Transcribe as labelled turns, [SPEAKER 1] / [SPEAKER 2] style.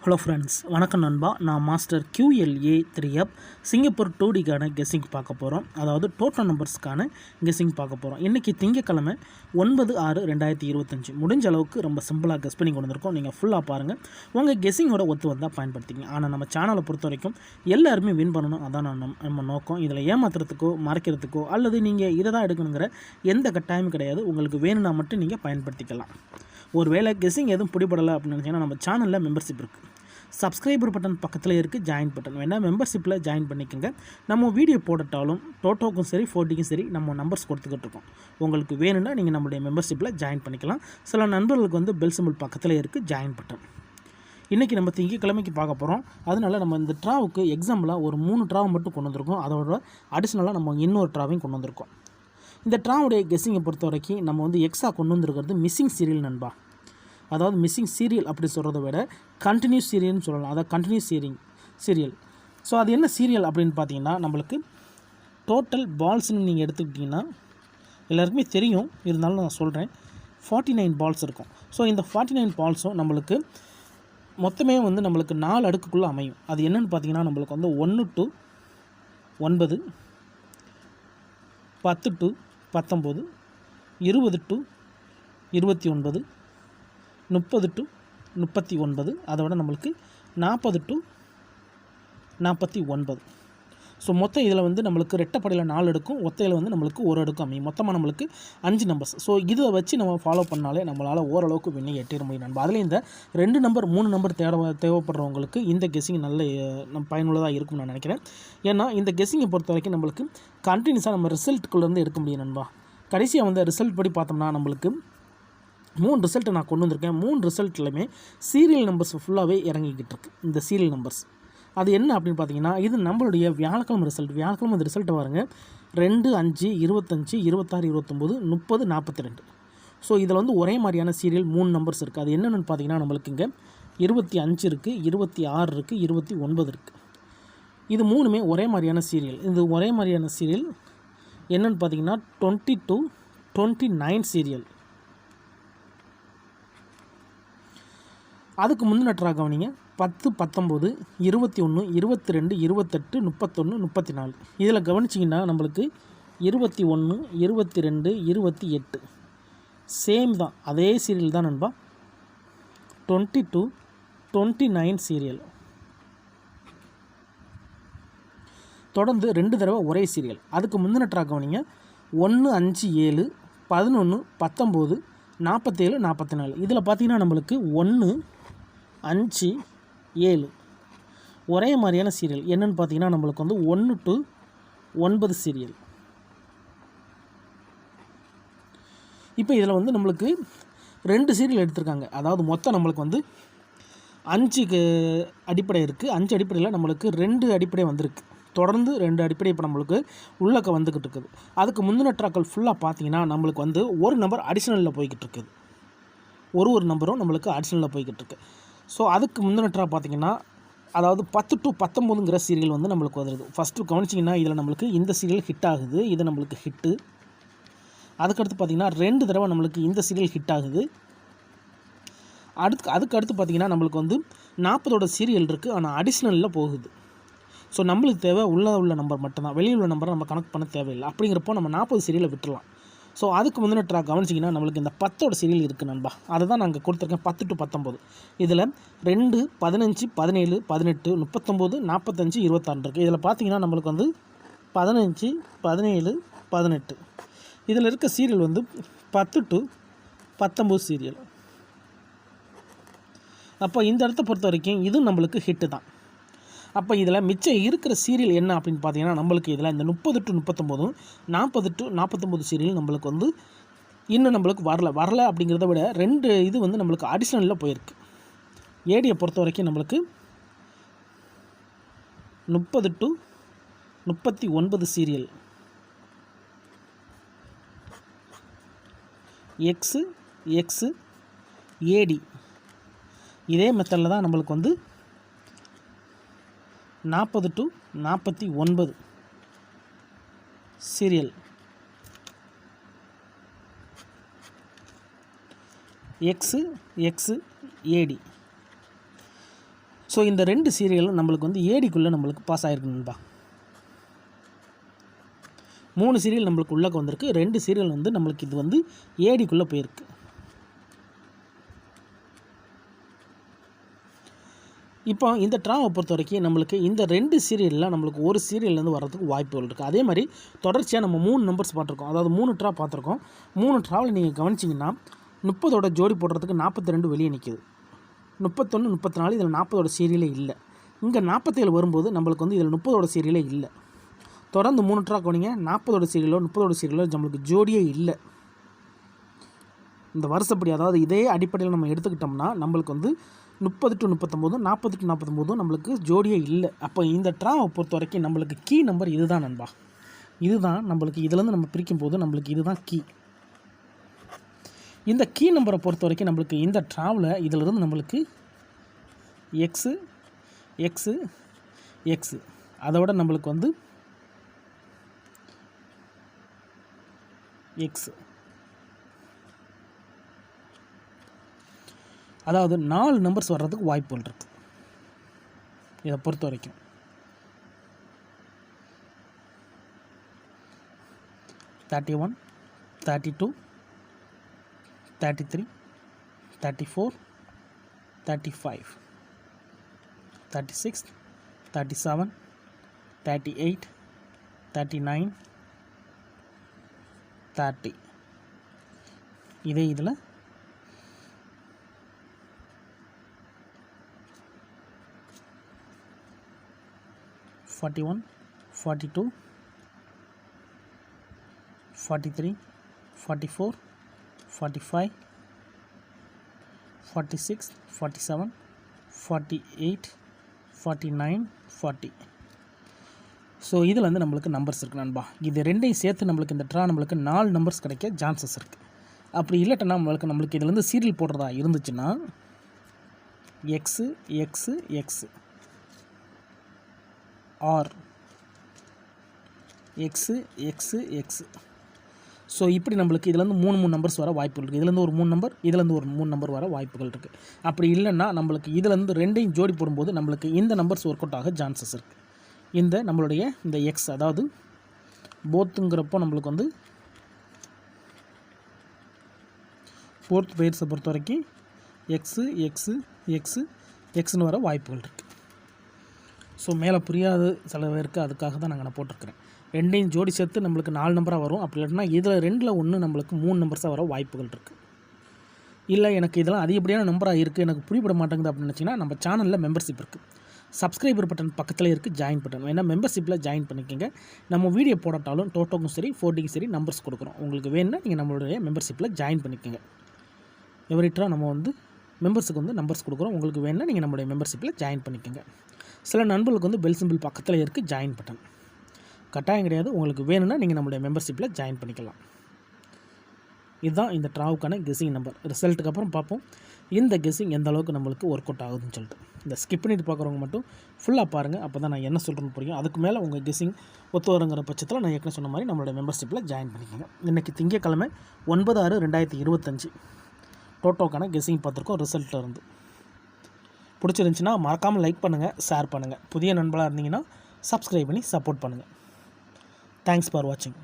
[SPEAKER 1] Hello friends, வணக்கம் நண்பா. நான் மாஸ்டர் QLA3F சிங்கப்பூர் 2Dக்கான கெஸ்ஸிங் பார்க்க போகிறோம். அதாவது டோட்டல் நம்பர்ஸ்க்கான கெஸ்ஸிங் பார்க்க போகிறோம். இன்றைக்கி திங்கக்கிழமை 9/6/2025. முடிஞ்ச அளவுக்கு ரொம்ப சிம்பிளாக கெஸ் பண்ணி கொண்டு வந்திருக்கோம். நீங்கள் ஃபுல்லாக பாருங்கள். உங்கள் கெஸ்ஸிங்கோட ஒத்து வந்தால் பயன்படுத்திங்க. ஆனால் நம்ம சேனலை பொறுத்த வரைக்கும் எல்லாருமே வின் பண்ணணும், அதான் நம்ம நோக்கம். இதில் ஏமாத்துறதுக்கோ மறைக்கிறதுக்கோ அல்லது நீங்கள் இதை தான் எடுக்கணுங்கிற எந்த கட்டாயமும் கிடையாது. உங்களுக்கு வேணும்னா மட்டும் நீங்கள் பயன்படுத்திக்கலாம். ஒரு வேளை கெஸ்ஸிங் எதுவும் பிடிபடலை அப்படின்னு நினச்சிங்கன்னா நம்ம சேனலில் மெம்பர்ஷிப் இருக்குது. சப்ஸ்கிரைபர் பட்டன் பக்கத்தில் இருக்குது, ஜாயின் பட்டன் வேணால் மெம்பர்ஷிப்பில் ஜாயின் பண்ணிக்கோங்க. நம்ம வீடியோ போடட்டாலும் டோட்டோக்கும் சரி 4Dக்கும் சரி நம்ம நம்பர்ஸ் கொடுத்துக்கிட்டு இருக்கோம். உங்களுக்கு வேணும்னா நீங்கள் நம்மளுடைய மெம்பர்ஷிப்பில் ஜாயின் பண்ணிக்கலாம். சில நண்பர்களுக்கு பெல் சிம்பிள் பக்கத்தில் இருக்குது, ஜாயின் பட்டன். இன்றைக்கி நம்ம திங்கக்கிழமைக்கு பார்க்க போகிறோம். அதனால் நம்ம இந்த ட்ராவுக்கு எக்ஸாம்பிளாக ஒரு 3 ட்ராவை மட்டும் கொண்டு வந்திருக்கோம். அதோட அடிஷ்னலாக நம்ம இன்னொரு ட்ராவையும் கொண்டு வந்திருக்கோம். இந்த ட்ராவுடைய கெஸ்ஸிங்கை பொறுத்த வரைக்கும் நம்ம எக்ஸா கொண்டு வந்திருக்கிறது மிஸ்ஸிங் சீரியல் நண்பா. அதாவது மிஸ்ஸிங் சீரியல் அப்படி சொல்கிறத விட கண்டினியூஸ் சீரியல்னு சொல்லலாம். அதாவது கண்டினியூஸ் சீரியல். ஸோ அது என்ன சீரியல் அப்படின்னு பார்த்தீங்கன்னா, நம்மளுக்கு டோட்டல் பால்ஸ்ன்னு நீங்கள் எடுத்துக்கிட்டிங்கன்னா எல்லாருக்குமே தெரியும், இருந்தாலும் நான் சொல்கிறேன். 49 பால்ஸ் இருக்கும். ஸோ இந்த 49 பால்ஸும் நம்மளுக்கு மொத்தமே நம்மளுக்கு 4 அடுக்குக்குள்ளே அமையும். அது என்னென்னு பார்த்தீங்கன்னா, நம்மளுக்கு 1 to 9, 10 to 19, 20 to 29, 30 to 39, அதோட நம்மளுக்கு 40 to 49. ஸோ மொத்தம் இதில் நம்மளுக்கு ரெட்டப்படையில் 4 அடுக்கும், ஒத்தையில் நம்மளுக்கு ஒரு அடுக்கும் அமையும். மொத்தமாக நம்மளுக்கு 5 நம்பர்ஸ். ஸோ இதை வச்சு நம்ம ஃபாலோ பண்ணாலே நம்மளால் ஓரளவுக்கு விண்ணை எட்டிட முடியும் நண்பா. அதில் இந்த 2 நம்பர் 3 நம்பர் தேவைப்படுறவங்களுக்கு இந்த கெஸ்ஸிங் நல்ல பயனுள்ளதாக இருக்கும்னு நான் நினைக்கிறேன். ஏன்னா இந்த கெஸ்ஸிங்கை பொறுத்த வரைக்கும் நம்மளுக்கு கண்டினியூஸாக நம்ம ரிசல்ட்டுக்குள்ளேருந்து எடுக்க முடியும் நண்பா. கடைசியாக ரிசல்ட் படி பார்த்தோம்னா நம்மளுக்கு 3 ரிசல்ட்டை நான் கொண்டு வந்திருக்கேன். 3 ரிசல்ட்லையுமே சீரியல் நம்பர்ஸ் ஃபுல்லாகவே இறங்கிக்கிட்டு இருக்குது. இந்த சீரியல் நம்பர்ஸ் அது என்ன அப்படின்னு பார்த்தீங்கன்னா, இது நம்மளுடைய வியாழக்கிழமை ரிசல்ட். வியாழக்கிழமை இந்த ரிசல்ட்டை பாருங்கள். 2, 5, 25, 26, 29, 30, 42. ஸோ இதில் ஒரே மாதிரியான சீரியல் 3 நம்பர்ஸ் இருக்குது. அது என்னென்னு பார்த்தீங்கன்னா, நம்மளுக்கு இங்கே 25 இருக்குது, 26 இருக்குது, 29 இருக்குது. இது 3மே ஒரே மாதிரியான சீரியல். இது ஒரே மாதிரியான சீரியல் என்னென்னு பார்த்தீங்கன்னா 20 to 29 சீரியல். அதுக்கு முந்தின ட்ரா கவனிங்க. 10, 19, 21, 22, 28, 31, 34. இதில் கவனிச்சிங்கன்னா நம்மளுக்கு 21, 22, 28 சேம் தான், அதே சீரியல் தான் நண்பா. 20 to 29 சீரியல். தொடர்ந்து 2 தடவை ஒரே சீரியல். அதுக்கு முந்தின ட்ரா கவனிங்க. 1, 5, 7, 11, 19, 47, 44. இதில் பார்த்தீங்கன்னா நம்மளுக்கு 1, 5, 7 ஒரே மாதிரியான சீரியல். என்னென்னு பார்த்தீங்கன்னா நம்மளுக்கு 1 to 9 சீரியல். இப்போ இதில் நம்மளுக்கு 2 சீரியல் எடுத்திருக்காங்க. அதாவது மொத்தம் நம்மளுக்கு 5 அடிப்படை இருக்குது. 5 அடிப்படையில் நம்மளுக்கு 2 அடிப்படை வந்திருக்கு. தொடர்ந்து 2 அடிப்படை இப்போ நம்மளுக்கு உள்ளக்க வந்துக்கிட்டு இருக்குது. அதுக்கு முந்தின ட்ராக்கள் ஃபுல்லாக பார்த்தீங்கன்னா நம்மளுக்கு ஒரு நம்பர் அடிஷ்னலில் போய்கிட்டு இருக்குது. ஒரு நம்பரும் நம்மளுக்கு அடிஷ்னலில் போய்கிட்டு இருக்குது. ஸோ அதுக்கு முந்தின ட்ரா பார்த்தீங்கன்னா, அதாவது 10 to 19ங்கிற சீரியல் நம்மளுக்கு வருது. ஃபஸ்ட்டு கவனிச்சிங்கன்னா இதில் நம்மளுக்கு இந்த சீரியல் ஹிட் ஆகுது. இது நம்மளுக்கு ஹிட்டு. அதுக்கடுத்து பார்த்திங்கன்னா 2 தடவை நம்மளுக்கு இந்த சீரியல் ஹிட் ஆகுது. அதுக்கடுத்து பார்த்திங்கன்னா நம்மளுக்கு 40ஓட சீரியல் இருக்குது, ஆனால் அடிஷ்னலில் போகுது. ஸோ நம்மளுக்கு தேவை உள்ள நம்பர் மட்டும்தான். வெளியில் உள்ள நம்பரை நம்ம கனெக்ட் பண்ண தேவையில்லை. அப்படிங்கிறப்போ நம்ம 40 சீரியலை விட்டுடலாம். ஸோ அதுக்கு முந்தின ட்ரா கவனிச்சிங்கன்னா நம்மளுக்கு இந்த 10ஓட சீரியல் இருக்குது நண்பா. அதை தான் நாங்கள் கொடுத்துருக்கேன். 10 to 19. இதில் 2, 15, 17, 18, 39, 45, 26 இருக்குது. இதில் பார்த்தீங்கன்னா நம்மளுக்கு 15, 17, 18. இதில் இருக்க சீரியல் 10 to 19 சீரியல். அப்போ இந்த இடத்த பொறுத்த வரைக்கும் இதுவும் நம்மளுக்கு ஹிட்டு தான். அப்போ இதில் மிச்சம் இருக்கிற சீரியல் என்ன அப்படின்னு பார்த்தீங்கன்னா, நம்மளுக்கு இதில் இந்த 30 to 39, 40 to 49 சீரியல் நம்மளுக்கு இன்னும் நம்மளுக்கு வரல அப்படிங்கிறத விட 2 இது நம்மளுக்கு அடிஷ்னலில் போயிருக்கு. ஏடியை பொறுத்த வரைக்கும் நம்மளுக்கு 30 to 39 சீரியல். எக்ஸு ஏடி இதே மெத்தடில் தான் நம்மளுக்கு 40 to 49 சீரியல். எக்ஸு ஏடி ஸோ இந்த 2 சீரியலும் நம்மளுக்கு வந்து ஏடிக்குள்ளே நம்மளுக்கு பாஸ் ஆகிருக்கு நண்பா. 3 சீரியல் நம்மளுக்கு உள்ளே வந்திருக்கு, 2 சீரியல் வந்து நம்மளுக்கு இது வந்து ஏடிக்குள்ளே போயிருக்கு. இப்போ இந்த ட்ராவை பொறுத்த வரைக்கும் நம்மளுக்கு இந்த 2 சீரியலில் நம்மளுக்கு ஒரு சீரியல்லேருந்து வர்றதுக்கு வாய்ப்புகள் இருக்குது. அதே மாதிரி தொடர்ச்சியாக நம்ம 3 நம்பர்ஸ் பார்த்துருக்கோம், அதாவது 3 ட்ரா பார்த்துருக்கோம். 3 ட்ராவில் நீங்கள் கவனிச்சிங்கன்னா 30ஓட ஜோடி போடுறதுக்கு 42 வெளியே நிற்கிது, 31, 34 இதில் 40ஓட சீரியலே இல்லை. இங்கே 47 வரும்போது நம்மளுக்கு வந்து இதில் 30ஓட சீரியலே இல்லை. தொடர்ந்து 3 ட்ரா கவனிங்க, 40ஓட சீரியலோ 30ஓட சீரியலோ நம்மளுக்கு ஜோடியே இல்லை. இந்த வருஷப்படி அதாவது இதே அடிப்படையில் நம்ம எடுத்துக்கிட்டோம்னா நம்மளுக்கு வந்து 30 to 39, 40 to 49 நம்மளுக்கு ஜோடியே இல்லை. அப்போ இந்த ட்ராவை பொறுத்த வரைக்கும் நம்மளுக்கு கீ நம்பர் இதுதான் நண்பா. இதுதான் நம்மளுக்கு இதிலேருந்து நம்ம பிரிக்கும் போது நம்மளுக்கு இதுதான் கீ. இந்த கீ நம்பரை பொறுத்த வரைக்கும் நம்மளுக்கு இந்த ட்ராவில் இதிலிருந்து நம்மளுக்கு எக்ஸு எக்ஸு எக்ஸு அதோட நம்மளுக்கு வந்து எக்ஸு, அதாவது 4 நம்பர்ஸ் வர்றதுக்கு வாய்ப்புகள் இருக்குது இதை பொறுத்த வரைக்கும். தேர்ட்டி 32, 33, 34, 35, 36, 37, 38, 39, 30. இதே இதில் 41, 42, 43, 44, 45, 46, 47, 48, 49, 40. ஸோ இதில் வந்து நம்மளுக்கு நம்பர்ஸ் இருக்குது நண்பா. இது ரெண்டையும் சேர்த்து நம்மளுக்கு இந்த ட்ரா நம்மளுக்கு 4 நம்பர்ஸ் கிடைக்க சான்சஸ் இருக்குது. அப்படி இல்லைட்டனா நம்மளுக்கு இதுலேருந்து சீரியல் போடுறதா இருந்துச்சுன்னா X X X R X X X. So இப்படி நம்மளுக்கு இதுலேருந்து 3 நம்பர்ஸ் வர வாய்ப்புகள் இருக்குது. இதுலேருந்து ஒரு 3 நம்பர், இதுலேருந்து ஒரு 3 நம்பர் வர வாய்ப்புகள் இருக்குது. அப்படி இல்லைன்னா நம்மளுக்கு இதுலேருந்து ரெண்டையும் ஜோடி போடும்போது நம்மளுக்கு இந்த நம்பர்ஸ் ஒர்க் அவுட் ஆக சான்சஸ் இருக்குது. இந்த நம்மளுடைய இந்த எக்ஸ் அதாவது போத்துங்கிறப்போ நம்மளுக்கு வந்து ஃபோர்த் பேர்ஸை பொறுத்த வரைக்கும் எக்ஸு எக்ஸு எக்ஸு எக்ஸ்னு வர வாய்ப்புகள் இருக்குது. ஸோ மேலே புரியாது சில பேருக்கு, அதுக்காக தான் நான் போட்டிருக்கிறேன். ரெண்டையும் ஜோடி சேர்த்து நம்மளுக்கு 4 நம்பராக வரும். அப்படி இல்லைன்னா இதில் 2ல் 1 நம்மளுக்கு 3 நம்பர்ஸாக வர வாய்ப்புகள் இருக்குது. இல்லை எனக்கு இதெல்லாம் அதிகப்படியான நம்பராக இருக்குது, எனக்கு புரியப்பட மாட்டேங்குது அப்படின்னு நினச்சிங்கன்னா நம்ம சேனலில் மெம்பர்ஷிப் இருக்குது. சப்ஸ்கிரைபர் பட்டன் பக்கத்தில் இருக்குது ஜாயின் பட்டன், வேணால் மெம்பர்ஷிப்பில் ஜாயின் பண்ணிக்கோங்க. நம்ம வீடியோ போடட்டாலும் டோட்டோக்கும் சரி 4Dக்கும் சரி நம்பர்ஸ் கொடுக்குறோம். உங்களுக்கு வேணும்னா நீங்கள் நம்மளுடைய மெம்பர்ஷிப்பில் ஜாயின் பண்ணிக்கோங்க. எவரிட்டா நம்ம வந்து மெம்பர்ஸுக்கு வந்து நம்பர்ஸ் கொடுக்குறோம். உங்களுக்கு வேணும்னா நீங்கள் நம்மளுடைய மெம்பர்ஷிப்பில் ஜாயின் பண்ணிக்கோங்க. சில நண்பர்களுக்கு வந்து பெல் சிம்பிள் பக்கத்தில் இருக்குது ஜாயின் பட்டன், கட்டாயம் கிடையாது. உங்களுக்கு வேணும்னா நீங்கள் நம்மளுடைய மெம்பர்ஷிப்பில் ஜாயின் பண்ணிக்கலாம். இதுதான் இந்த ட்ராவுக்கான கெஸ்ஸிங் நம்பர். ரிசல்ட்டுக்கு அப்புறம் பார்ப்போம் இந்த கெஸ்ஸிங் எந்த அளவுக்கு நம்மளுக்கு ஒர்க் அவுட் ஆகுதுன்னு சொல்லிட்டு. இந்த ஸ்கிப் பண்ணிட்டு பார்க்குறவங்க மட்டும் ஃபுல்லாக பாருங்கள், அப்போ தான் நான் என்ன சொல்கிறேன்னு புரியும். அதுக்கு மேலே உங்கள் கெஸ்ஸிங் ஒத்து வரங்கிற பட்சத்தில் நான் ஏற்கனவே சொன்ன மாதிரி நம்மளுடைய மெம்பர்ஷிப்பில் ஜாயின் பண்ணிக்கோங்க. இன்றைக்கி திங்கட்கிழமை 9/6/2025 டோட்டோக்கான கெஸ்ஸிங் பார்த்துருக்கோம். ரிசல்ட்டில் இருந்து பிடிச்சிருந்துச்சின்னா மறக்காமல் லைக் பண்ணுங்கள், ஷேர் பண்ணுங்கள். புதிய நண்பர்களாக இருந்தீங்கன்னா சப்ஸ்கிரைப் பண்ணி சப்போர்ட் பண்ணுங்கள். தேங்க்ஸ் ஃபார் வாட்சிங்.